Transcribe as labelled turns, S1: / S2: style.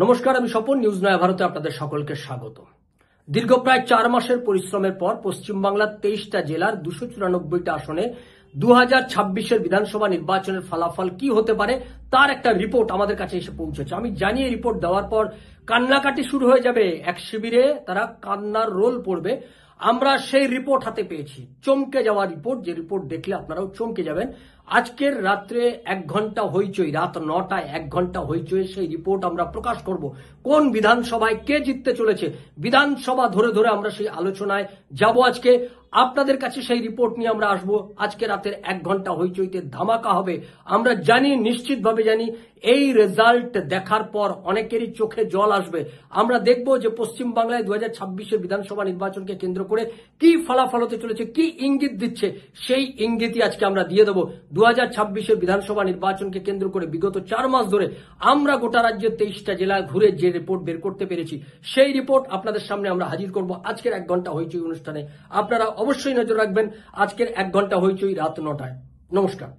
S1: নমস্কার, আমি স্বপন। নিউজ নয়া ভারতে আপনাদের সকলকে স্বাগত। দীর্ঘ প্রায় 4 মাসের পরিশ্রমের পর পশ্চিমবাংলার 23টা জেলার 294টা আসনে 2026-এর বিধানসভা নির্বাচনের ফলাফল কি হতে পারে তার একটা রিপোর্ট আমাদের কাছে এসে পৌঁছেছে। আমি জানি এই রিপোর্ট দেওয়ার পর কান্নাকাটি শুরু হয়ে যাবে, এক শিবিরে তারা কান্নার রোল পড়বে। আমরা সেই রিপোর্ট হাতে পেয়েছি, চমকে যাওয়া রিপোর্ট, যে রিপোর্ট দেখলে আপনারাও চমকে যাবেন। আজকের রাত্রে 1 ঘন্টা হইচই, রাত 9টায় 1 ঘন্টা হইচই সেই রিপোর্ট আমরা প্রকাশ করব। কোন বিধানসভায় কে জিততে চলেছে, বিধানসভা ধরে ধরে আমরা সেই আলোচনায় যাব আজকে। আপনাদের কাছে সেই রিপোর্ট নিয়ে আমরা আসবো। আজকে রাতের 1 ঘন্টা হইচইতে ধামাকা হবে। আমরা জানি, নিশ্চিতভাবে জানি, এই রেজাল্ট দেখার পর অনেকেরই চোখে জল আসবে। আমরা দেখব যে পশ্চিমবাংলায় 2026-এর বিধানসভা নির্বাচনকে কেন্দ্র করে কি ফলাফল হতে চলেছে, কি ইঙ্গিত দিচ্ছে, সেই ইঙ্গিতই আজকে আমরা দিয়ে দেবো। 2026-এর বিধানসভা নির্বাচনকে কেন্দ্র করে বিগত 4 মাস ধরে আমরা গোটা রাজ্যের 23টা জেলায় ঘুরে যে রিপোর্ট বের করতে পেরেছি, সেই রিপোর্ট আপনাদের সামনে আমরা হাজির করব আজকের 1 ঘন্টা হইচই অনুষ্ঠানে। আপনারা অবশ্যই নজর রাখবেন আজকের 1 ঘন্টা হইচই রাত 9টায়। নমস্কার।